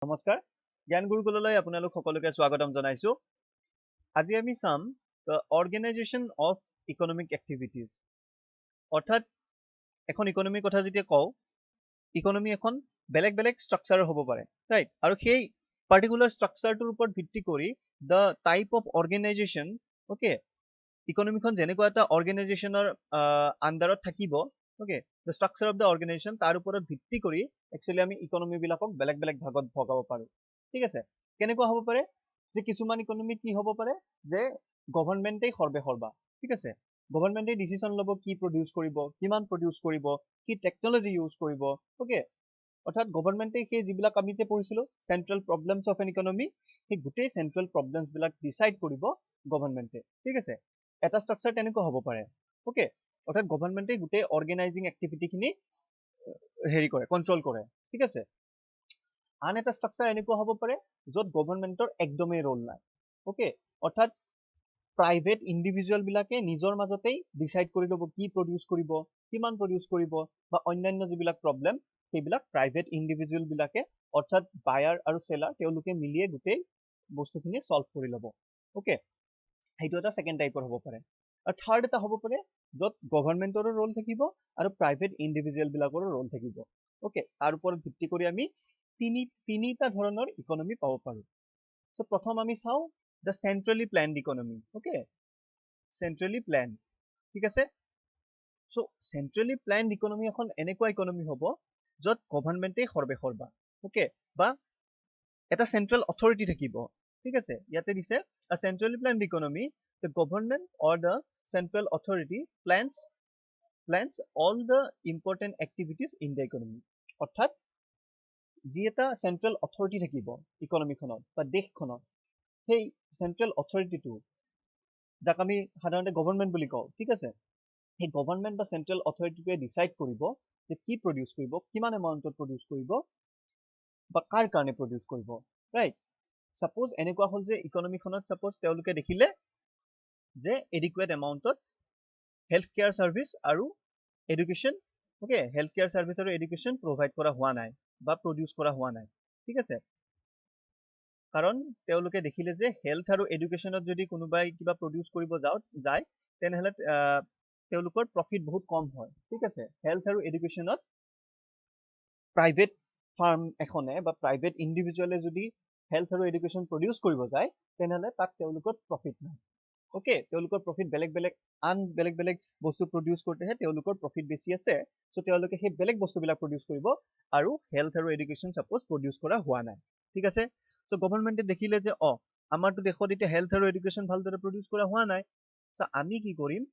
নমস্কাৰ জ্ঞান গুৰুকুললৈ আপোনালোক সকলোকে স্বাগতম জনাইছো আজি আমি চাম the organization of economic activities অৰ্থাৎ এখন ইকনমিৰ কথা যেতিয়া কওঁ ইকনমি এখন বেলেগ বেলেগ ষ্ট্ৰাকচাৰৰ হ'ব পাৰে ৰাইট আৰু সেই পাৰ্টিকুলাৰ ষ্ট্ৰাকচাৰটোৰ ওপৰত ভিত্তি কৰি the type of organization okay ইকনমিখন যেনেকুৱা এটা অৰ্গেনাইজেশ্যনৰ আণ্ডাৰত থাকিব okay the structure of the organization তাৰ ওপৰত ভিত্তি কৰি একচুয়ালি আমি ইকনমি বিলাকক বেলেগ বেলেগ ভাগত ভগাব পাৰো ঠিক আছে কেনেকুৱা হ'ব পাৰে যে কিছুমান ইকনমি কি হ'ব পাৰে যে গভৰ্ণমেণ্টেই সৰ্বা ঠিক আছে গভৰ্ণমেণ্টে ডিসিশন ল'ব কি প্ৰডিউস কৰিব কিমান প্ৰডিউস কৰিব কি টেকনলজি ইউজ কৰিব ওকে অৰ্থাৎ গভৰ্ণমেণ্টে সেই যিবিলাক আমি যে পঢ়িছিলো central problems of N economy সেই গোটেই চেন্ট্ৰেল প্ৰবলেমছ বিলাক ডিসাইড কৰিব গভৰ্ণমেণ্টে ঠিক আছে এটা ষ্ট্ৰাকচাৰ তেনেকুৱা হ'ব পাৰে ওকে অৰ্থাৎ গভৰ্ণমেণ্টে গোটেই অৰ্গেনাইজিং এক্টিভিটি খিনি হেৰি কৰে কন্ট্ৰোল কৰে ঠিক আছে আন এটা ষ্ট্ৰাকচাৰ এনেকুৱা হ'ব পাৰে য'ত গভৰ্ণমেণ্টৰ একদমেই ৰোল নাই ওকে অৰ্থাৎ প্ৰাইভেট ইণ্ডিভিজুৱেল বিলাকে নিজৰ মাজতেই ডিসাইড কৰি ল'ব কি প্ৰডিউস কৰিব কিমান প্ৰডিউস কৰিব বা অন্যান্য যিবিলাক প্ৰবলেম সেইবিলাক প্ৰাইভেট ইণ্ডিভিজুৱেল বিলাকে অৰ্থাৎ বায়াৰ আৰু সেলাৰ তেওঁলোকে মিলিয়ে গোটেই বস্তুখিনি সলভ কৰি ল'ব ওকে সেইটো এটা সেকেন্ড টাইপৰ হ'ব পাৰে আৰু থাৰ্ড এটা হ'ব পাৰে য'ত গভৰ্ণমেণ্টৰো ৰোল থাকিব আৰু প্ৰাইভেট ইণ্ডিভিজুৱেল বিলাকৰো ৰোল থাকিব ওকে তাৰ ওপৰত ভিত্তি কৰি আমি তিনিটা ধৰণৰ ইকনমি পাব পাৰো সো প্ৰথম আমি চাও the centrally planned economy okay centrally planned ঠিক আছে সো centrally planned economy এখন এনেকুৱা ইকনমি হ'ব য'ত গভৰ্ণমেণ্টে সৰ্বা ওকে বা এটা চেন্ট্ৰেল অথৰিটি থাকিব ঠিক আছে ইয়াতে দিছে a centrally planned economy the government or the central authority plans all the important activities in the economy অৰ্থাৎ যি এটা চেন্ট্ৰেল অথৰিটি থাকিব ইকনমিখনত বা দেশখনত সেই চেন্ট্ৰেল অথৰিটিটো যাক আমি সাধাৰণতে গভৰ্ণমেণ্ট বুলি কওঁ ঠিক আছে সেই গভৰ্ণমেণ্ট বা চেন্ট্ৰেল অথৰিটিটোৱে ডিসাইড কৰিব যে কি প্ৰডিউস কৰিব কিমান এমাউন্টত প্ৰডিউস কৰিব বা কাৰ কাৰণে প্ৰডিউস কৰিব ৰাইট সাপোজ এনেকুৱা হ'ল যে ইকনমিখনত সাপোজ তেওঁলোকে দেখিলে যে এডিকুৱেট এমাউন্টত হেল্থ কেয়াৰ সাৰ্ভিস আৰু education okay health care service আৰু এডুকেশ্যন প্ৰভাইড কৰা হোৱা নাই বা প্ৰডিউস কৰা হোৱা নাই ঠিক আছে কাৰণ তেওঁলোকে দেখিলে যে হেল্থ আৰু এডুকেশ্যনত যদি কোনোবাই কিবা প্ৰডিউস কৰিব যায় তেনেহলে তেওঁলোকৰ প্ৰফিট বহুত কম হয় ঠিক আছে হেল্থ আৰু এডুকেশ্যনত প্ৰাইভেট ফাৰ্ম এখনে বা প্ৰাইভেট ইণ্ডিভিজুৱেলে যদি হেল্থ আৰু এডুকেশ্যন প্ৰডিউস কৰিব যায় তেনেহলে তাত তেওঁলোকৰ প্ৰফিট নাই ওকে তেওঁলোকৰ প্ৰফিট বেলেগ বেলেগ বস্তু প্ৰডিউস কৰতেহে তেওঁলোকৰ প্ৰফিট বেছি আছে সো তেওঁলোকে সেই বেলেগ বস্তুবিলাক প্ৰডিউস কৰিব আৰু হেল্থ আৰু এডুকেশ্যন সাপোজ প্ৰডিউস কৰা হোৱা নাই ঠিক আছে সো গভৰ্ণমেণ্টে দেখিলে যে আমাৰটো দেশত এতিয়া হেল্থ আৰু এডুকেশ্যন ভালদৰে প্ৰডিউস কৰা হোৱা নাই সো আমি কি কৰিম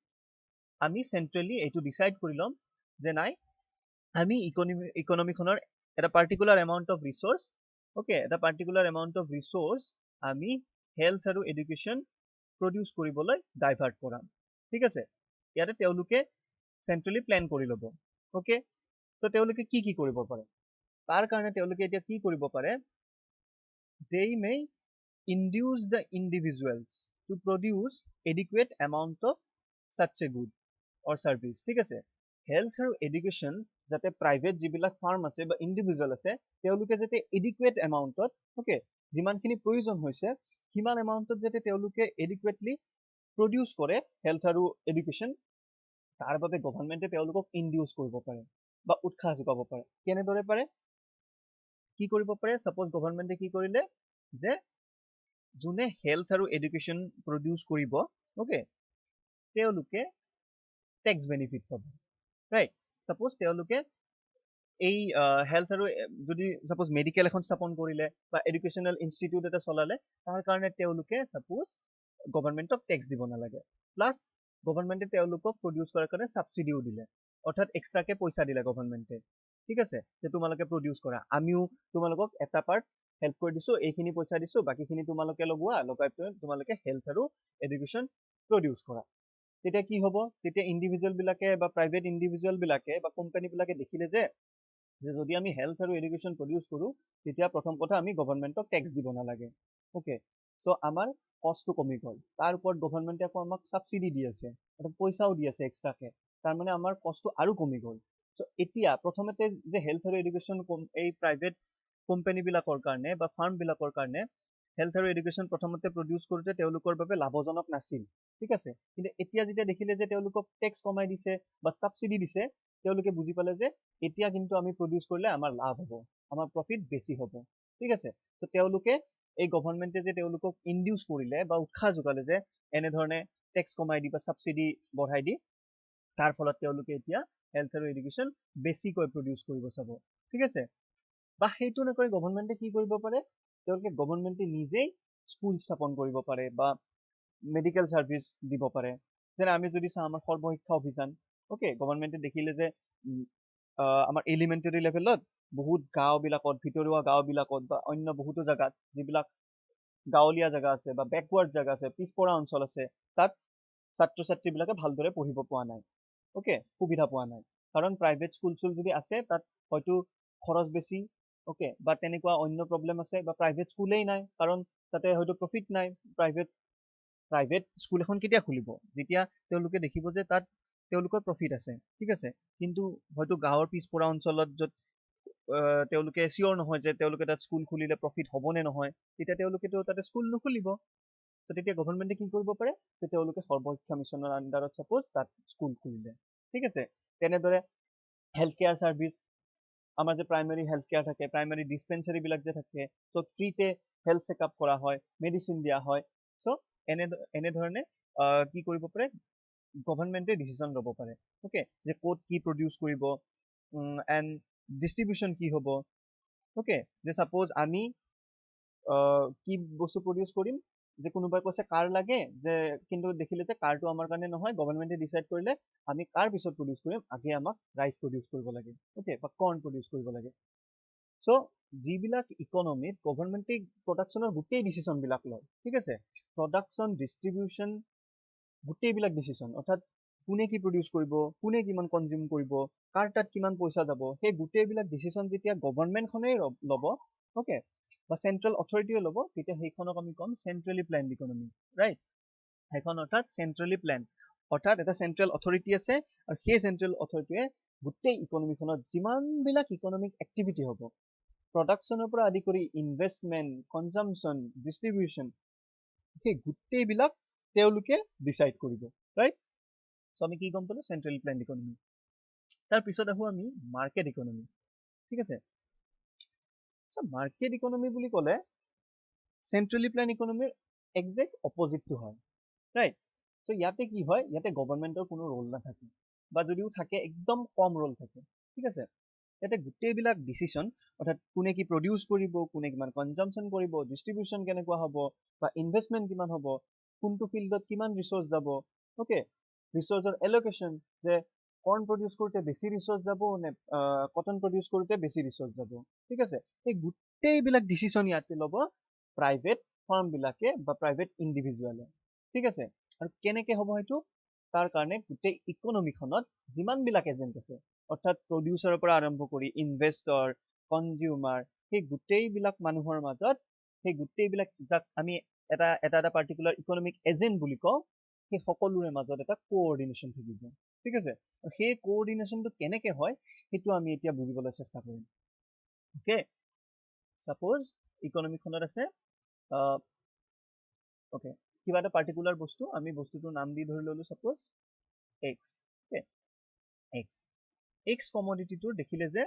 আমি সেন্ট্ৰেলি এইটো ডিসাইড কৰি লম যে নাই আমি ইকনমিখনৰ এটা particular amount of resource okay এটা পাৰ্টিকুলাৰ এমাউন্ট অফ ৰিসোৰ্স আমি হেল্থ আৰু এডুকেশ্যন প্ৰডিউস কৰিবলৈ ডাইভাৰ্ট কৰাম ঠিক আছে ইয়াতে তেওঁলোকে সেন্ট্ৰেলি প্ল্যান কৰি ল'ব ওকে তো তেওঁলোকে কি কৰিব পাৰে তাৰ কাৰণে তেওঁলোকে এতিয়া কি কৰিব পাৰে they may induce the individuals to produce adequate amount of such a good or service ঠিক আছে হেল্থ আৰু এডুকেশ্যন যাতে প্ৰাইভেট যিবিলাক ফাৰ্ম আছে বা ইণ্ডিভিজুৱেল আছে তেওঁলোকে যাতে এডিকুৱেট এমাউন্টত ওকে যিমানখিনি প্ৰয়োজন হৈছে কিমান এমাউন্টত যাতে তেওঁলোকে এডিকুৱেটলি প্ৰডিউস কৰে হেল্থ আৰু এডুকেশ্যন তাৰ বাবে গভৰ্ণমেণ্টে তেওঁলোকক ইনডিউস কৰিব পাৰে বা উৎসাহ যোগাব পাৰে কেনেদৰে পাৰে কি কৰিব পাৰে সাপোজ গভৰ্ণমেণ্টে কি কৰিলে যে যোনে হেল্থ আৰু এডুকেশ্যন প্ৰডিউস কৰিব ওকে তেওঁলোকে ট্যাক্স বেনিফিট পাব ৰাইট সাপোজ তেওঁলোকে এই হেল্থ আৰু যদি সাপোজ মেডিকেল এখন স্থাপন কৰিলে বা এডুকেশ্যনাল ইনষ্টিটিউট এটা চলালে তাৰ কাৰণে তেওঁলোকে সাপোজ গভৰ্ণমেণ্টক ট্যাক্স দিব নালাগে প্লাস গভৰ্ণমেণ্টে তেওঁলোকক প্ৰডিউস কৰাৰ কাৰণে সাবসিডিও দিলে অৰ্থাৎ এক্সট্ৰাকে পইচা দিলে গভৰ্ণমেণ্টে ঠিক আছে যে তোমালোকে প্ৰডিউস কৰা আমিও তোমালোকক এটা পাৰ্ট হেল্প কৰি দিছো এইখিনি পইচা দিছো বাকিখিনি তোমালোকে লগোৱা লগাই তোমালোকে হেল্থ আৰু এডুকেশ্যন প্ৰডিউস কৰা তেতিয়া কি হ'ব তেতিয়া ইণ্ডিভিজুৱেল বিলাকে বা প্ৰাইভেট ইণ্ডিভিজুৱেল বিলাকে বা কোম্পানী বিলাকে দেখিলে যে যদি আমি হেল্থ আৰু এডুকেশ্যন প্ৰডিউস কৰো তেতিয়া প্ৰথম কথা আমি গভৰ্ণমেণ্টক ট্যাক্স দিব নালাগে ওকে সো আমাৰ কষ্টটো কমি গ'ল তাৰ ওপৰত গভৰ্ণমেণ্টে আকৌ আমাক সাবসিডি দি আছে অৰ্থাৎ পইচাও দি আছে এক্সট্ৰাকে তাৰ মানে আমাৰ কষ্টটো আৰু কমি গ'ল সো এতিয়া প্ৰথমতে যে হেল্থ আৰু এডুকেশ্যন এই প্ৰাইভেট কোম্পানীবিলাকৰ কাৰণে বা ফাৰ্মবিলাকৰ কাৰণে হেল্থ আৰু এডুকেশ্যন প্ৰথমতে প্ৰডিউচ কৰোঁতে তেওঁলোকৰ বাবে লাভজনক নাছিল, ঠিক আছে। কিন্তু এতিয়া যেতিয়া দেখিলে যে তেওঁলোকক টেক্স কমাই দিছে বা ছাবচিডি দিছে, তেওঁলোকে বুজি পালে যে এতিয়া কিন্তু আমি প্ৰডিউচ কৰিলে আমাৰ লাভ হ'ব, আমাৰ প্ৰফিট বেছি হ'ব, ঠিক আছে। তো তেওঁলোকে এই গভৰ্ণমেণ্টে যে তেওঁলোকক ইনডিউচ কৰিলে বা উৎসাহ যোগালে যে এনেধৰণে টেক্স কমাই দি বা ছাবচিডি বঢ়াই দি তাৰ ফলত তেওঁলোকে এতিয়া হেল্থ আৰু এডুকেশ্যন বেছিকৈ প্ৰডিউচ কৰিব চাব, ঠিক আছে। বা সেইটো নকৰি গভৰ্ণমেণ্টে কি কৰিব পাৰে, তেওঁলোকে গভৰ্ণমেণ্টে নিজেই স্কুল স্থাপন কৰিব পাৰে বা মেডিকেল ছাৰ্ভিচ দিব পাৰে। যেনে আমি যদি চাওঁ আমাৰ সৰ্বশিক্ষা অভিযান, অ'কে, গভৰ্ণমেণ্টে দেখিলে যে আমাৰ এলিমেণ্টেৰী লেভেলত বহুত গাঁওবিলাকত, ভিতৰুৱা গাঁওবিলাকত বা অন্য বহুতো জেগাত যিবিলাক গাঁৱলীয়া জেগা আছে বা বেকৱাৰ্ড জেগা আছে, পিছপৰা অঞ্চল আছে, তাত ছাত্ৰ ছাত্ৰীবিলাকে ভালদৰে পঢ়িব পোৱা নাই, অ'কে, সুবিধা পোৱা নাই। কাৰণ প্ৰাইভেট স্কুল যদি আছে তাত হয়তো খৰচ বেছি, অ'কে, বা তেনেকুৱা অন্য প্ৰব্লেম আছে, বা প্ৰাইভেট স্কুলেই নাই কাৰণ তাতে হয়তো প্ৰফিট নাই। প্ৰাইভেট স্কুল এখন কেতিয়া খুলিব, যেতিয়া তেওঁলোকে দেখিব যে তাত তেওঁলোকৰ প্ৰফিট আছে, ঠিক আছে। কিন্তু হয়তো গাঁৱৰ পিছপৰা অঞ্চলত য'ত তেওঁলোকে চিয়ৰ নহয় যে তেওঁলোকে তাত স্কুল খুলিলে প্ৰফিট হ'ব নে নহয়, তেতিয়া তেওঁলোকেতো তাতে স্কুল নুখুলিব। তো তেতিয়া গভৰ্ণমেণ্টে কি কৰিব পাৰে, যে তেওঁলোকে সৰ্বশিক্ষা মিছনৰ আণ্ডাৰত ছাপ'জ তাত স্কুল খুলিলে, ঠিক আছে। তেনেদৰে হেল্থ কেয়াৰ ছাৰ্ভিচ, আমাৰ যে প্ৰাইমেৰী হেল্থ কেয়াৰ থাকে, প্ৰাইমেৰী ডিছপেঞ্চাৰীবিলাক যে থাকে, চ' ফ্ৰীতে হেল্থ চেকআপ কৰা হয়, মেডিচিন দিয়া হয়। চ' এনেধৰণে কি কৰিব পাৰে, গভৰ্ণমেণ্টে ডিচিজন ল'ব পাৰে, অ'কে, যে ক'ত কি প্ৰডিউচ কৰিব এণ্ড ডিষ্ট্ৰিবিউশ্যন কি হ'ব, অ'কে। যে ছাপ'জ আমি কি বস্তু প্ৰডিউচ কৰিম, যে কোনোবাই কৈছে কাৰ লাগে, যে কিন্তু দেখিলে যে কাৰটো আমাৰ কাৰণে নহয়, গভৰ্ণমেণ্টে ডিচাইড কৰিলে আমি কাৰ পিছত প্ৰডিউচ কৰিম, আগে আমাক ৰাইচ প্ৰডিউচ কৰিব লাগে, অ'কে, বা কৰ্ণ প্ৰডিউচ কৰিব লাগে। চ' যিবিলাক ইকনমিত গভৰ্ণমেণ্টে প্ৰডাকশ্যনৰ গোটেই ডিচিশ্যনবিলাক লয়, ঠিক আছে। প্ৰডাকশ্যন, ডিষ্ট্ৰিবিউশ্যন, গোটেইবিলাক ডিচিশ্যন, অৰ্থাৎ কোনে কি প্ৰডিউচ কৰিব, কোনে কিমান কনজিউম কৰিব, কাৰ তাত কিমান পইচা যাব, সেই গোটেইবিলাক ডিচিশ্যন যেতিয়া গভৰ্ণমেণ্টখনেই ল'ব, অ'কে, বা চেণ্ট্ৰেল অথৰিটিয়ে ল'ব, তেতিয়া সেইখনক আমি ক'ম চেণ্ট্ৰেলি প্লেনড ইকনমি, ৰাইট। সেইখন অৰ্থাৎ চেণ্ট্ৰেলি প্লেন, অৰ্থাৎ এটা চেণ্ট্ৰেল অথৰিটি আছে আৰু সেই চেণ্ট্ৰেল অথৰিটিয়ে গোটেই ইকনমিখনত যিমানবিলাক ইকনমিক এক্টিভিটি হ'ব, প্ৰডাকশ্যনৰ পৰা আদি কৰি ইনভেষ্টমেণ্ট, কনজামশ্যন, ডিষ্ট্ৰিবিউশ্যন, সেই গোটেইবিলাক তেওঁলোকে ডিচাইড কৰিব, ৰাইট। চ' আমি কি গম পালোঁ, চেণ্ট্ৰেলি প্লেনড ইকনমি। তাৰপিছত আহোঁ আমি মাৰ্কেট ইকনমি, ঠিক আছে। চ' মাৰ্কেট ইকনমি বুলি ক'লে চেণ্ট্ৰেলি প্লেন ইকনমিৰ একজেক্ট অপজিটটো হয়, ৰাইট। চ' ইয়াতে কি হয়, ইয়াতে গভৰ্ণমেণ্টৰ কোনো ৰোল নাথাকে, বা যদিও থাকে একদম কম ৰোল থাকে, ঠিক আছে। ইয়াতে গোটেইবিলাক ডিচিশ্যন, অৰ্থাৎ কোনে কি প্ৰডিউচ কৰিব, কোনে কিমান কনজামশ্যন কৰিব, ডিষ্ট্ৰিবিউশ্যন কেনেকুৱা হ'ব, বা ইনভেষ্টমেণ্ট কিমান হ'ব, কোনটো ফিল্ডত কিমান ৰিচৰ্চ যাব, অ'কে, ৰিচৰ্চৰ এল'কেশ্যন, যে কৰ্ণ প্ৰডিউচ কৰোঁতে বেছি ৰিচৰ্চ যাব নে কটন প্ৰডিউচ কৰোঁতে বেছি ৰিচৰ্চ যাব, ঠিক আছে। এই গোটেইবিলাক ডিচিশ্যন ইয়াতে ল'ব প্ৰাইভেট ফাৰ্মবিলাকে বা প্ৰাইভেট ইণ্ডিভিজুৱেলে, ঠিক আছে। আৰু কেনেকৈ হ'ব সেইটো, তাৰ কাৰণে গোটেই ইকনমিখনত যিমানবিলাক এজেণ্ট আছে, অৰ্থাৎ প্ৰডিউচাৰৰ পৰা আৰম্ভ কৰি ইনভেষ্টৰ, কনজিউমাৰ, সেই গোটেইবিলাক মানুহৰ মাজত, সেই গোটেইবিলাক যাক আমি এটা পাৰ্টিকুলাৰ ইকনমিক এজেণ্ট বুলি কওঁ, সেই সকলোৰে মাজত এটা কোঅৰ্ডিনেশ্যন থাকিব, ঠিক আছে। আৰু সেই কোঅৰ্ডিনেশ্যনটো কেনেকৈ হয় সেইটো আমি এতিয়া বুজিবলৈ চেষ্টা কৰিম, অ'কে। ছাপ'জ ইকনমিখনত আছে অ'কে, কিবা এটা পাৰ্টিকুলাৰ বস্তু, আমি বস্তুটোৰ নাম দি ধৰি ল'লোঁ ছাপ'জ এক্স, অ'কে, এক্স কমডিটিটোৰ দেখিলে যে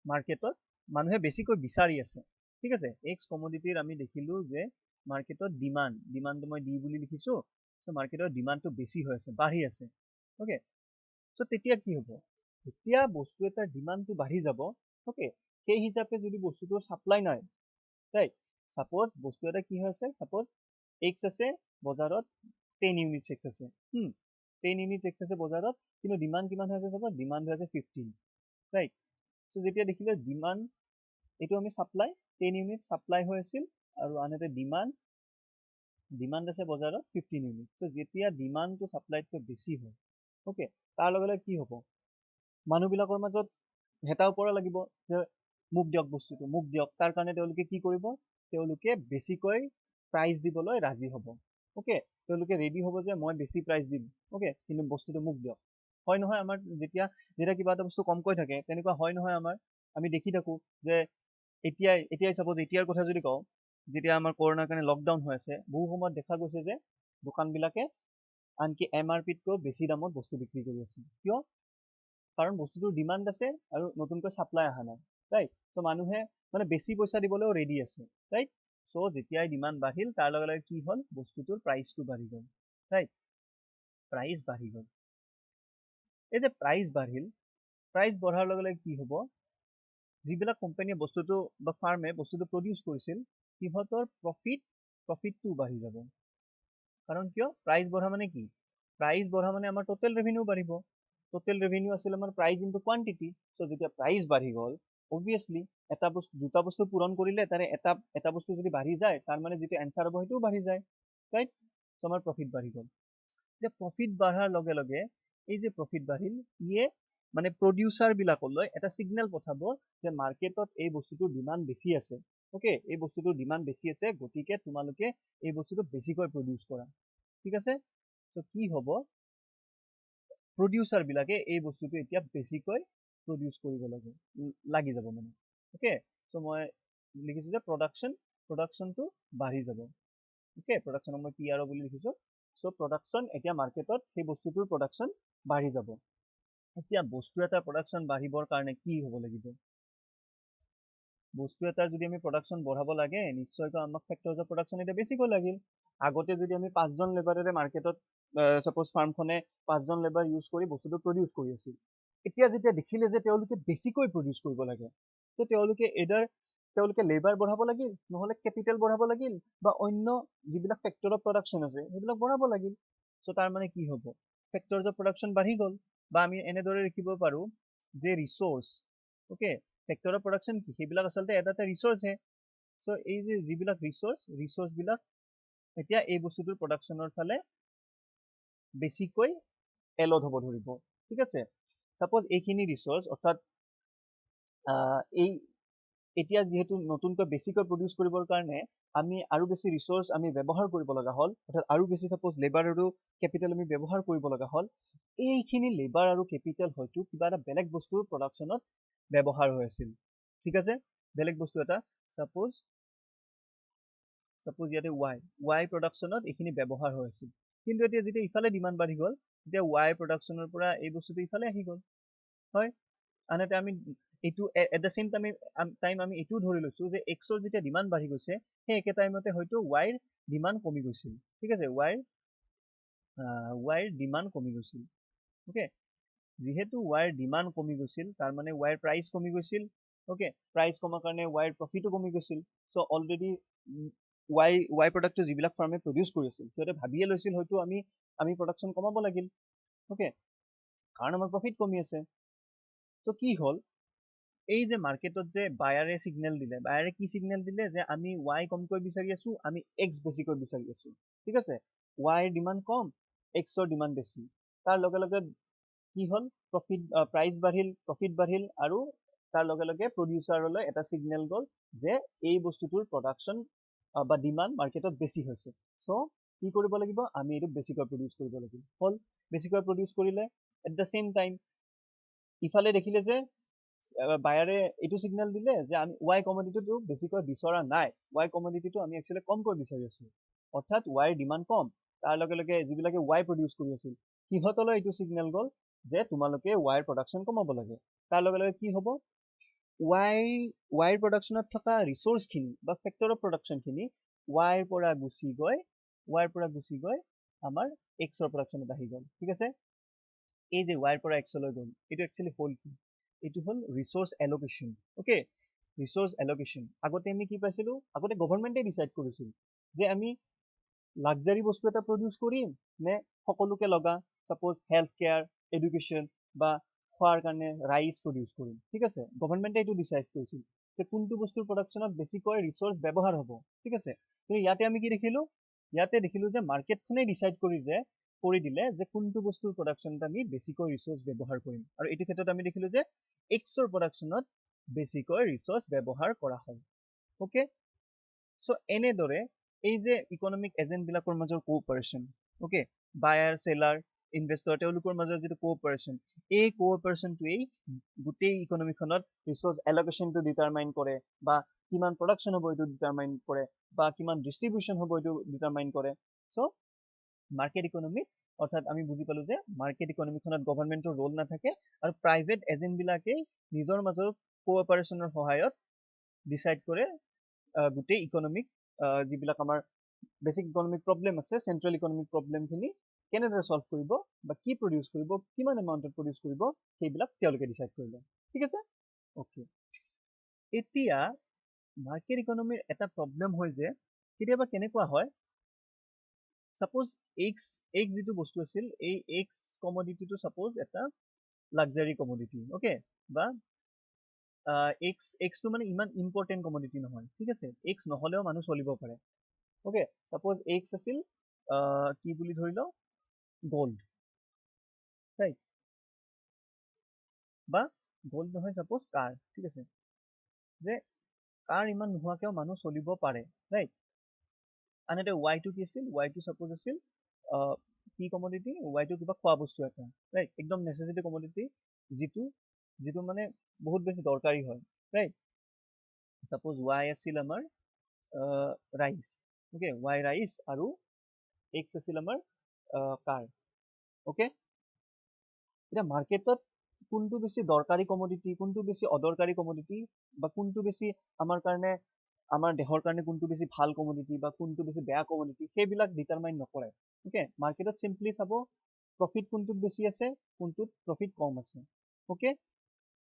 মাৰ্কেটত মানুহে বেছিকৈ বিচাৰি আছে, ঠিক আছে। এক্স কমডিটিৰ আমি দেখিলোঁ যে মাৰ্কেটত ডিমাণ্ডটো মই ডি বুলি লিখিছোঁ, চ' মাৰ্কেটৰ ডিমাণ্ডটো বেছি হৈ আছে, বাঢ়ি আছে, অ'কে। চ' তেতিয়া কি হ'ব, যেতিয়া বস্তু এটাৰ ডিমাণ্ডটো বাঢ়ি যাব, অ'কে, সেই হিচাপে যদি বস্তুটোৰ ছাপ্লাই নাই, ৰাইট। ছাপ'জ বস্তু এটা কি হৈ আছে, ছাপ'জ এক্স আছে বজাৰত, 10 ইউনিটছ এক্স আছে, 10 ইউনিটছ এক্স আছে বজাৰত, কিন্তু ডিমাণ্ড কিমান হৈ আছে, ছাপ'জ ডিমাণ্ড হৈ আছে 15, ৰাইট। চ' যেতিয়া দেখিলে ডিমাণ্ড, এইটো আমি ছাপ্লাই, 10 ইউনিট ছাপ্লাই হৈ আছিল, আৰু আনহাতে ডিমাণ্ড আছে বজাৰত 15 ইউনিট। চ' যেতিয়া ডিমাণ্ডটো ছাপ্লাইতকৈ বেছি হয়, অ'কে, তাৰ লগে লগে কি হ'ব, মানুহবিলাকৰ মাজত হেতা ওপৰা লাগিব যে মোক দিয়ক বস্তুটো, মোক দিয়ক। তাৰ কাৰণে তেওঁলোকে কি কৰিব, তেওঁলোকে বেছিকৈ প্ৰাইচ দিবলৈ ৰাজি হ'ব, অ'কে। তেওঁলোকে ৰেডি হ'ব যে মই বেছি প্ৰাইচ দিম, অ'কে, কিন্তু বস্তুটো মোক দিয়ক। হয় নহয়, আমাৰ যেতিয়া কিবা এটা বস্তু কমকৈ থাকে, তেনেকুৱা হয় নহয় আমাৰ, আমি দেখি থাকোঁ যে এতিয়াই সাপোজ এতিয়াৰ কথা যদি কওঁ, যেতিয়া আমাৰ কৰোনাৰ কাৰণে লকডাউন হৈ আছে, বহু সময়ত দেখা গৈছে যে দোকানবিলাকে আনকি MRPতকৈ বেছি দামত বস্তু বিক্ৰী কৰি আছে। কিয়? কাৰণ বস্তুটোৰ ডিমাণ্ড আছে আৰু নতুনকৈ ছাপ্লাই অহা নাই, ৰাইট? চ' মানুহে মানে বেছি পইচা দিবলৈও ৰেডি আছে, ৰাইট? চ' যেতিয়াই ডিমাণ্ড বাঢ়িল, তাৰ লগে লগে কি হ'ল, বস্তুটোৰ প্ৰাইচটো বাঢ়ি গ'ল, ৰাইট? প্ৰাইচ বাঢ়ি গ'ল। এই যে প্ৰাইচ বাঢ়িল, প্ৰাইচ বঢ়াৰ লগে লগে কি হ'ব, যিবিলাক কোম্পানীয়ে বস্তুটো বা ফাৰ্মে বস্তুটো প্ৰডিউচ কৰিছিল, সিহঁতৰ প্ৰফিটটো বাঢ়ি যাব। কাৰণ কিয়? প্ৰাইচ বঢ়া মানে কি? প্ৰাইচ বঢ়া মানে আমাৰ টোটেল ৰেভিনিউ বাঢ়িব। টোটেল ৰেভিনিউ আছিল আমাৰ প্ৰাইচ ইনটু কোৱান্টিটি। চ' যেতিয়া প্ৰাইচ বাঢ়ি গ'ল, অবভিয়াছলি দুটা বস্তু পূৰণ কৰিলে তাৰে এটা বস্তু যদি বাঢ়ি যায়, তাৰ মানে যিটো এনচাৰ হ'ব সেইটোও বাঢ়ি যায়, ৰাইট? চ' আমাৰ প্ৰফিট বাঢ়ি গ'ল। যে প্ৰফিট বাঢ়াৰ লগে লগে এই যে প্ৰফিট বাঢ়িল, ইয়ে মানে প্ৰডিউচাৰ বিলাকলৈ এটা সিগনেল পঠাব যে মাৰ্কেটত এই বস্তুটোৰ ডিমাণ্ড বেছি আছে। ওকে, এই বস্তুটোৰ ডিমাণ্ড বেছি আছে, গতিকে তোমালোকে এই বস্তুটো বেছিকৈ প্ৰডিউচ কৰা, ঠিক আছে? চ' কি হ'ব, প্ৰডিউচাৰ বিলাকে এই বস্তুটো এতিয়া বেছিকৈ প্ৰডিউচ কৰিব লাগি যাব মানে। ওকে, চ' মই লিখিছো যে প্ৰডাকশ্যনটো বাঢ়ি যাব। ওকে, প্ৰডাকশ্যনক মই PRO বুলি লিখিছো। চ' প্ৰডাকশ্যন এতিয়া মাৰ্কেটত সেই বস্তুটোৰ প্ৰডাকশ্যন বাঢ়ি যাব। এতিয়া বস্তু এটা প্ৰডাকশ্যন বাঢ়িবৰ কাৰণে কি হ'ব লাগিব? বস্তু এটাৰ যদি আমি প্ৰডাকশ্যন বঢ়াব লাগে, নিশ্চয়কৈ আমাক ফেক্টৰছ অফ প্ৰডাকশ্যন এতিয়া বেছিকৈ লাগিল। আগতে যদি আমি 5জন লেবাৰেৰে মাৰ্কেটত সাপোজ ফাৰ্মখনে 5জন লেবাৰ ইউজ কৰি বস্তুটো প্ৰডিউচ কৰি আছিল, এতিয়া যেতিয়া দেখিলে যে তেওঁলোকে বেছিকৈ প্ৰডিউচ কৰিব লাগে, তো তেওঁলোকে লেবাৰ বঢ়াব লাগিল, নহ'লে কেপিটেল বঢ়াব লাগিল, বা অন্য যিবিলাক ফেক্টৰ অফ প্ৰডাকশ্যন আছে সেইবিলাক বঢ়াব লাগিল। চ' তাৰ মানে কি হ'ব, ফেক্টৰছ অফ প্ৰডাকশ্যন বাঢ়ি গ'ল। বা আমি এনেদৰে লিখিব পাৰো যে resource, okay, factor of production কি, সেইবিলাক আচলতে এটা ৰিচোৰ্চহে। চ' এই যে যিবিলাক ৰিচোৰ্চ বিলাক এতিয়া এই বস্তুটোৰ প্ৰডাকশ্যনৰ ফালে বেছিকৈ এলট হ'ব ধৰিব, ঠিক আছে? সাপোজ এইখিনি ৰিচোৰ্চ, অৰ্থাৎ এতিয়া যিহেতু নতুনকৈ বেছিকৈ প্ৰডিউচ কৰিবৰ কাৰণে আমি আৰু বেছি ৰিচোৰ্চ আমি ব্যৱহাৰ কৰিব লগা হ'ল, অৰ্থাৎ আৰু বেছি সাপোজ লেবাৰ আৰু কেপিটেল আমি ব্যৱহাৰ কৰিব লগা হ'ল, এইখিনি লেবাৰ আৰু কেপিটেল হয়তো কিবা এটা বেলেগ বস্তুৰ প্ৰডাকশ্যনত ব্যৱহাৰ হৈ আছিল, ঠিক আছে? বেলেগ বস্তু এটা সাপোজ ইয়াতে ৱাই প্ৰডাকশ্যনত এইখিনি ব্যৱহাৰ হৈ আছিল। কিন্তু এতিয়া যেতিয়া ইফালে ডিমাণ্ড বাঢ়ি গ'ল, তেতিয়া ৱাই প্ৰডাকশ্যনৰ পৰা এই বস্তুটো ইফালে আহি গ'ল, হয়? আনহাতে আমি এইটো এট দ্য চেম টাইম আমি এইটোও ধৰি লৈছো যে এক্সৰ যেতিয়া ডিমাণ্ড বাঢ়ি গৈছে, সেই একে টাইমতে হয়তো ৱাইৰ ডিমাণ্ড কমি গৈছিল, ঠিক আছে? ৱাইৰ ডিমাণ্ড কমি গৈছিল, ওকে? যিহেতু ৱাইৰ ডিমাণ্ড কমি গৈছিল, তাৰ মানে ৱাইৰ প্ৰাইচ কমি গৈছিল, ওকে? প্ৰাইচ কমাৰ কাৰণে ৱাইৰ প্ৰফিটো কমি গৈছিল। চ' অলৰেডি ৱাই প্ৰডাক্টটো যিবিলাক ফাৰ্মে প্ৰডিউচ কৰিছিল, সিহঁতে ভাবিয়ে লৈছিল হয়তো আমি প্ৰডাকশ্যন কমাব লাগিল, ওকে? কাৰণ আমাৰ প্ৰফিট কমি আছে। চ' কি হ'ল, এই যে মাৰ্কেটত যে বায়াৰে কি সিগনেল দিলে যে আমি ৱাই কমকৈ বিচাৰি আছো, আমি এক্স বেছিকৈ বিচাৰি আছো, ঠিক আছে? ৱাইৰ ডিমাণ্ড কম, এক্সৰ ডিমাণ্ড বেছি। তাৰ লগে লগে কি হ'ল, প্ৰাইচ বাঢ়িল, প্ৰফিট বাঢ়িল, আৰু তাৰ লগে লগে প্ৰডিউচাৰলৈ এটা সিগনেল গ'ল যে এই বস্তুটোৰ প্ৰডাকশ্যন বা ডিমাণ্ড মাৰ্কেটত বেছি হৈছে। চ' কি কৰিব লাগিব, আমি এইটো বেছিকৈ প্ৰডিউচ কৰিব লাগিব। হ'ল, বেছিকৈ প্ৰডিউচ কৰিলে, এট দ্য চেম টাইম ইফালে দেখিলে যে বায়াৰে এইটো সিগনেল দিলে যে আমি ৱাই কমোডিটিটো বেছিকৈ বিচৰা নাই, ৱাই কমোডিটিটো আমি একচুৱেলি কমকৈ বিচাৰি আছো, অৰ্থাৎ ৱাইৰ ডিমাণ্ড কম। তাৰ লগে লগে যিবিলাকে ৱাই প্ৰডিউচ কৰি আছিল, সিহঁতলৈ এইটো সিগনেল গ'ল যে তোমালোকে ৱাইৰ প্ৰডাকশ্যন কমাব লাগে। তাৰ লগে লগে কি হ'ব, ৱাইৰ প্ৰডাকশ্যনত থকা ৰিচোৰ্চখিনি বা ফেক্টৰ অফ প্ৰডাকশ্যনখিনি ৱাইৰ পৰা গুচি গৈ আমাৰ এক্সৰ প্ৰডাকশ্যনত আহি গ'ল, ঠিক আছে? এই যে ৱাইৰ পৰা এক্সলৈ গ'ল, এইটো একচুৱেলি হ'ল কি, এইটো হ'ল ৰিচোৰ্চ এলোকেশ্যন, ওকে? ৰিচোৰ্চ এলোকেশ্যন আগতে আমি কি পাইছিলো, আগতে গভৰ্ণমেণ্টে ডিচাইড কৰিছিল যে আমি লাক্সাৰী বস্তু এটা প্ৰডিউচ কৰিম নে সকলোকে লগা, সাপোজ হেল্থ কেয়াৰ, এডুকেশ্যন বা খোৱাৰ কাৰণে ৰাইচ প্ৰডিউচ কৰিম, ঠিক আছে? গভৰ্ণমেণ্টে এইটো ডিচাইড কৰিছিল যে কোনটো বস্তুৰ প্ৰডাকশ্যনত বেছিকৈ ৰিচোৰ্চ ব্যৱহাৰ হ'ব, ঠিক আছে? কিন্তু ইয়াতে আমি কি দেখিলো, যে মাৰ্কেটখনে ডিচাইড কৰি দিলে যে কোনটো বস্তুৰ প্ৰডাকশ্যনত আমি বেছিকৈ ৰিচোৰ্চ ব্যৱহাৰ কৰিম, আৰু এইটো ক্ষেত্ৰত আমি দেখিলো যে এক্সৰ প্ৰডাকশ্যনত বেছিকৈ ৰিচোৰ্চ ব্যৱহাৰ কৰা হয়, ওকে? চ' এনেদৰে এই যে ইকনমিক এজেণ্ট বিলাকৰ মাজৰ কোঅপাৰেশ্যন, ওকে, বায়াৰ, সেলাৰ, ইনভেষ্টৰ তেওঁলোকৰ মাজত যিটো কোঅপাৰেশ্যন, এই কোঅপাৰেশ্যনটোৱেই গোটেই ইকনমিখনত ৰিচোৰ্চ এলকেশ্যনটো ডিটাৰমাইন কৰে, বা কিমান প্ৰডাকশ্যন হ'ব এইটো ডিটাৰমাইন কৰে, বা কিমান ডিষ্ট্ৰিবিউশ্যন হ'ব এইটো ডিটাৰমাইন কৰে। চ' মাৰ্কেট ইকনমিক অৰ্থাৎ আমি বুজি পালো যে মাৰ্কেট ইকনমিখনত গভৰ্ণমেণ্টৰ ৰোল নাথাকে আৰু প্ৰাইভেট এজেণ্টবিলাকেই নিজৰ মাজৰ কোঅপাৰেশ্যনৰ সহায়ত ডিচাইড কৰে গোটেই ইকনমিক যিবিলাক আমাৰ বেছিক ইকনমিক প্ৰব্লেম আছে, চেন্ট্ৰেল ইকনমিক প্ৰব্লেমখিনি কেনেদৰে সলভ কৰিব বা কি প্ৰডিউচ কৰিব, কিমান এমাউণ্টত প্ৰডিউচ কৰিব, সেইবিলাক তেওঁলোকে ডিচাইড কৰিলে। ঠিক আছে, অ'কে। এতিয়া মাৰ্কেট ইকনমিৰ এটা প্ৰব্লেম হয় যে কেতিয়াবা কেনেকুৱা হয়, সাপোজ এক্স যিটো বস্তু আছিল, এই এক্স কমোডিটিটো সাপোজ এটা লাক্সাৰী কমোডিটি, অ'কে, বা এক্সটো মানে ইমান ইম্পৰ্টেণ্ট কমোডিটি নহয়। ঠিক আছে, এক্স নহ'লেও মানুহ চলিব পাৰে। অ'কে, সাপোজ এক্স আছিল কি বুলি ধৰি লওঁ, গোল্ড, ৰাইট, বা গোল্ড নহয় সাপোজ কাৰ। ঠিক আছে, যে কাৰ ইমান নোহোৱাকেও মানুহ চলিব পাৰে, ৰাইট। আনহাতে ৱাইটো কি আছিল, ৱাইটো সাপোজ আছিল কি কমোডিটি, ৱাইটো কিবা খোৱা বস্তু এটা, ৰাইট, একদম নেচেচিটি কমোডিটি, যিটো মানে বহুত বেছি দৰকাৰী হয়, ৰাইট। সাপোজ ৱাই আছিল আমাৰ ৰাইচ, অ'কে, ৱাই ৰাইচ, আৰু এক্স আছিল আমাৰ কাৰ। অ'কে, এতিয়া মাৰ্কেটত কোনটো বেছি দৰকাৰী কমোডিটি, কোনটো বেছি অদৰকাৰী কমোডিটি, বা কোনটো বেছি আমাৰ কাৰণে, আমাৰ দেশৰ কাৰণে কোনটো বেছি ভাল কমোডিটি বা কোনটো বেছি বেয়া কমোডিটি, সেইবিলাক ডিটাৰমাইন নকৰে। অ'কে, মাৰ্কেটত চিম্পলি চাব প্ৰফিট কোনটোত বেছি আছে, কোনটোত প্ৰফিট কম আছে। অ'কে,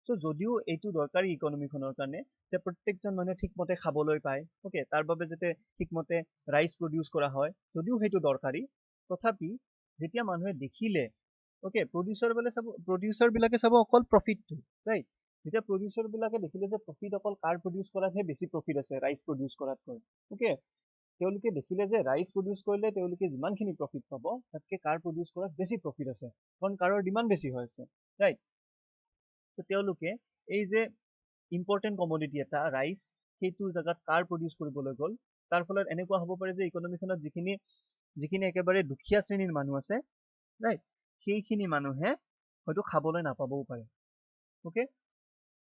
চ' যদিও এইটো দৰকাৰী ইকনমিখনৰ কাৰণে যে প্ৰত্যেকজন মানুহে ঠিকমতে খাবলৈ পায়, অ'কে, তাৰ বাবে যাতে ঠিকমতে ৰাইচ প্ৰডিউচ কৰা হয়, যদিও সেইটো দৰকাৰী, তথাপি যেতিয়া মানুহে দেখিলে, অ'কে, প্ৰডিউচাৰ বিলাকে চাব অকল প্ৰফিটটো, ৰাইট। যেতিয়া প্ৰডিউচাৰ বিলাকে দেখিলে যে প্ৰফিট অকল কাৰ প্ৰডিউচ কৰাতহে বেছি প্ৰফিট আছে ৰাইচ প্ৰডিউচ কৰাতকৈ, অ'কে, তেওঁলোকে দেখিলে যে ৰাইচ প্ৰডিউচ কৰিলে তেওঁলোকে যিমানখিনি প্ৰফিট পাব তাতকে কাৰ প্ৰডিউচ কৰাত বেছি প্ৰফিট আছে, কাৰণ কাৰৰ ডিমাণ্ড বেছি হৈ আছে, ৰাইট। তেওঁলোকে এই যে ইম্পৰ্টেণ্ট কমোডিটি এটা ৰাইচ, সেইটোৰ জেগাত কাৰ প্ৰডিউচ কৰিবলৈ গ'ল, তাৰ ফলত এনেকুৱা হ'ব পাৰে যে ইকনমিখনত যিখিনি একেবাৰে দুখীয়া শ্ৰেণীৰ মানুহ আছে, ৰাইট, সেইখিনি মানুহে হয়তো খাবলৈ নাপাবও পাৰে। অ'কে,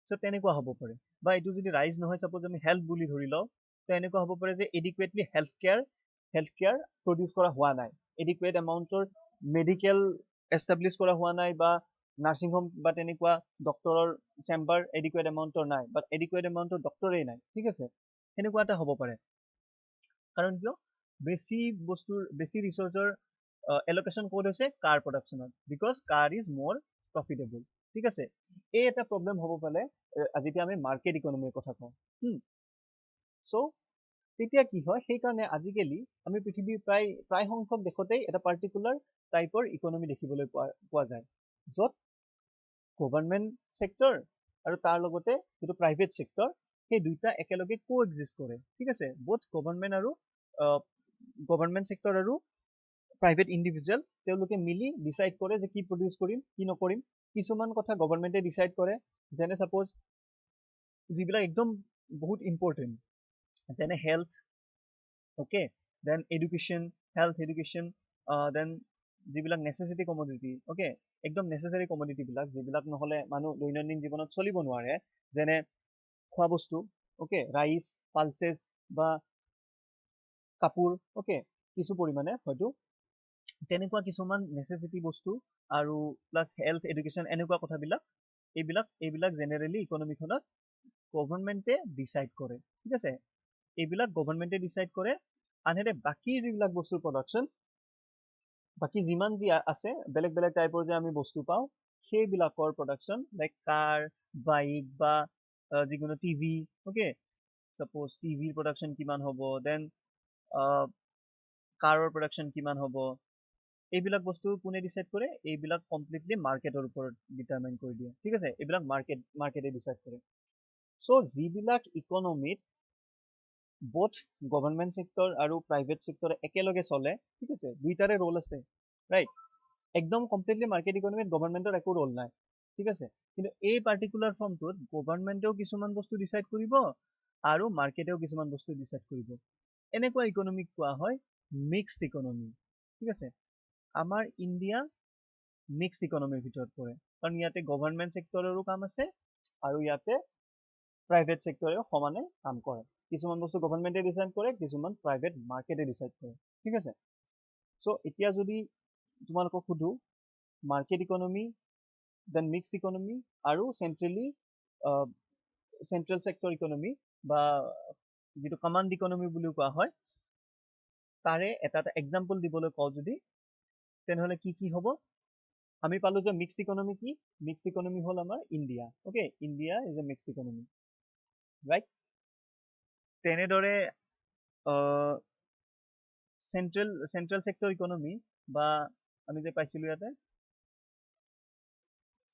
চ' তেনেকুৱা হ'ব পাৰে। বা এইটো যদি ৰাইচ নহয়, সাপোজ আমি হেল্থ বুলি ধৰি লওঁ, তো এনেকুৱা হ'ব পাৰে যে এডিকুৱেটলি হেল্থ কেয়াৰ প্ৰডিউচ কৰা হোৱা নাই, এডিকুৱেট এমাউণ্টৰ মেডিকেল এষ্টাব্লিছ কৰা হোৱা নাই, বা নাৰ্ছিং হোম বা তেনেকুৱা ডক্টৰৰ চেম্বাৰ এডিকুৱেট এমাউণ্টৰ নাই, বা এডিকুৱেট এমাউণ্টৰ ডক্টৰেই নাই। ঠিক আছে, সেনেকুৱা এটা হ'ব পাৰে। কাৰণ কিয়, বেছি ৰিচোৰ্চৰ এলকেশ্যন ক'ত হৈছে, কাৰ প্ৰডাকশ্যনত, because car is more profitable. ঠিক আছে, এই এটা প্ৰব্লেম হ'ব পাৰে যেতিয়া আমি মাৰ্কেট ইকনমিৰ কথা কওঁ। চ' তেতিয়া কি হয়, সেইকাৰণে আজিকালি আমি পৃথিৱীৰ প্ৰায় সংখ্যক দেশতেই এটা পাৰ্টিকুলাৰ টাইপৰ ইকনমি দেখিবলৈ পোৱা যায়, য'ত গভৰ্ণমেণ্ট ছেক্টৰ আৰু তাৰ লগতে যিটো প্ৰাইভেট ছেক্টৰ, সেই দুইটা একেলগে কোএক্সিষ্ট কৰে। ঠিক আছে, বোথ গভৰ্ণমেণ্ট ছেক্টৰ আৰু প্ৰাইভেট ইণ্ডিভিজুৱেল তেওঁলোকে মিলি ডিচাইড কৰে যে কি প্ৰডিউচ কৰিম, কি নকৰিম। কিছুমান কথা গভৰ্ণমেণ্টে ডিচাইড কৰে, যেনে সাপোজ যিবিলাক একদম বহুত ইম্পৰ্টেণ্ট, যেনে health, okay, then education, then যিবিলাক নেচেচিটি কমোডিটি, অ'কে, একদম নেচেচাৰী কমোডিটিবিলাক যিবিলাক নহ'লে মানুহ দৈনন্দিন জীৱনত চলিব নোৱাৰে, যেনে খোৱা বস্তু, অ'কে, ৰাইচ, পালচেছ বা কাপোৰ, অ'কে, কিছু পৰিমাণে হয়তো তেনেকুৱা কিছুমান নেচেচিটি বস্তু, আৰু প্লাছ হেল্থ, এডুকেশ্যন, এনেকুৱা কথাবিলাক, এইবিলাক জেনেৰেলি ইকনমিখনত গভৰ্ণমেণ্টে ডিচাইড কৰে। ঠিক আছে, এইবিলাক গভৰ্ণমেণ্টে ডিচাইড কৰে। আনহাতে বাকী যিবিলাক বস্তুৰ প্ৰডাকশ্যন, বাকী যিমান যি আছে বেলেগ বেলেগ টাইপৰ যে আমি বস্তু পাওঁ, সেইবিলাকৰ প্ৰডাকশ্যন লাইক কাৰ, বাইক, বা যিকোনো টিভি, অ'কে, সাপোজ টিভিৰ প্ৰডাকশ্যন কিমান হ'ব, দেন কাৰৰ প্ৰডাকশ্যন কিমান হ'ব, এইবিলাক বস্তু কোনে ডিচাইড কৰে, এইবিলাক কমপ্লিটলি মাৰ্কেটৰ ওপৰত ডিটাৰমাইন কৰি দিয়ে। ঠিক আছে, এইবিলাক মাৰ্কেটে ডিচাইড কৰে। চ' যিবিলাক ইকনমিত বোথ গভৰ্ণমেণ্ট ছেক্টৰ আৰু প্ৰাইভেট ছেক্টৰ একেলগে চলে, ঠিক আছে, দুইটাৰে ৰোল আছে, ৰাইট। একদম কমপ্লিটলি মাৰ্কেট ইকনমিত গভৰ্ণমেণ্টৰ একো ৰোল নাই। ঠিক আছে, কিন্তু এই পাৰ্টিকুলাৰ ফৰ্মটোত গভৰ্ণমেণ্টেও কিছুমান বস্তু ডিচাইড কৰিব আৰু মাৰ্কেটেও কিছুমান বস্তু ডিচাইড কৰিব। এনেকুৱা ইকনমিক কোৱা হয় মিক্সড ইকনমি। ঠিক আছে, আমাৰ ইণ্ডিয়া মিক্সড ইকনমিৰ ভিতৰত পৰে কাৰণ ইয়াতে গভৰ্ণমেণ্ট ছেক্টৰৰো কাম আছে আৰু ইয়াতে প্ৰাইভেট ছেক্টৰেও সমানে কাম কৰে কিছুমান বস্তু গভৰ্ণমেণ্টে ডিচাইড কৰে কিছুমান প্ৰাইভেট মাৰ্কেটে ডিচাইড কৰে ঠিক আছে চ' এতিয়া যদি তোমালোকক সুধো market economy then mixed economy আৰু চেন্ট্ৰেল ছেক্টৰ ইকনমি বা যিটো কমাণ্ড ইকনমি বুলিও কোৱা হয় তাৰে এটা এক্সাম্পল দিবলৈ কওঁ যদি তেনেহ'লে কি হ'ব আমি পালো যে মিক্সড ইকনমি কি মিক্সড ইকনমি হ'ল আমাৰ India okay India is a mixed economy right তেনেদৰে চেন্ট্ৰেল ছেক্টৰ ইকনমি বা আমি যে পাইছিলো ইয়াতে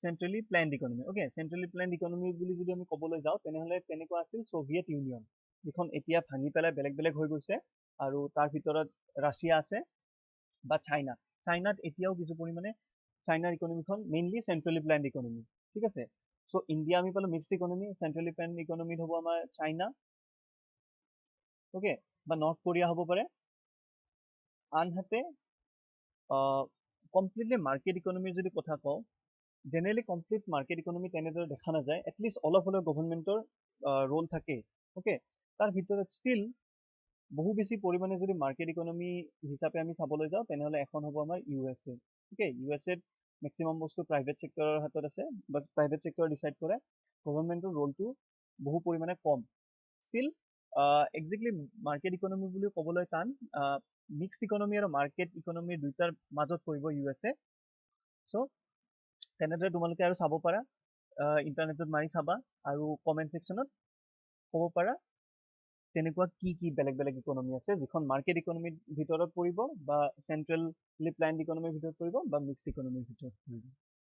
চেন্ট্ৰেলি প্লেন্ড ইকনমি অ'কে চেন্ট্ৰেলি প্লেন্ড ইকনমি বুলি যদি আমি ক'বলৈ যাওঁ তেনেহ'লে তেনেকুৱা আছিল ছ'ভিয়েট ইউনিয়ন যিখন এতিয়া ভাঙি পেলাই বেলেগ হৈ গৈছে আৰু তাৰ ভিতৰত ৰাছিয়া আছে বা চাইনাত এতিয়াও কিছু পৰিমাণে চাইনাৰ ইকনমিখন মেইনলি চেন্ট্ৰেলি প্লেন্ড ইকনমি ঠিক আছে চ' ইণ্ডিয়া আমি পালো মিক্সড ইকনমি চেন্ট্ৰেলি প্লেন্ড ইকনমিত হ'ব আমাৰ চাইনা অ'কে বা নৰ্থ কোৰিয়া হ'ব পাৰে আনহাতে কমপ্লিটলি মাৰ্কেট ইকনমিৰ যদি কথা কওঁ জেনেৰেলি কমপ্লিট মাৰ্কেট ইকনমি তেনেদৰে দেখা নাযায় এটলিষ্ট অলপ হ'লেও গভৰ্ণমেণ্টৰ ৰোল থাকে অ'কে তাৰ ভিতৰত ষ্টিল বহু বেছি পৰিমাণে যদি মাৰ্কেট ইকনমি হিচাপে আমি চাবলৈ যাওঁ তেনেহ'লে এখন হ'ব আমাৰ USA অ'কে USAত মেক্সিমাম বস্তু প্ৰাইভেট ছেক্টৰৰ হাতত আছে বা প্ৰাইভেট ছেক্টৰ ডিচাইড কৰে গভৰ্ণমেণ্টৰ ৰোলটো বহু পৰিমাণে কম ষ্টিল একজেক্টলি মাৰ্কেট ইকনমি বুলি ক'বলৈ টান মিক্সড ইকনমি আৰু মাৰ্কেট ইকনমি দুইটাৰ মাজত পৰিব USA চ' তেনেদৰে তোমালোকে আৰু চাব পাৰা ইণ্টাৰনেটত মাৰি চাবা আৰু কমেণ্ট ছেকশ্যনত ক'ব পাৰা তেনেকুৱা কি বেলেগ ইকনমি আছে যিখন মাৰ্কেট ইকনমিৰ ভিতৰত পৰিব বা চেন্ট্ৰেলি প্লেন্ড ইকনমিৰ ভিতৰত পৰিব বা মিক্সড ইকনমিৰ ভিতৰত পৰিব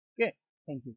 অ'কে থেংক ইউ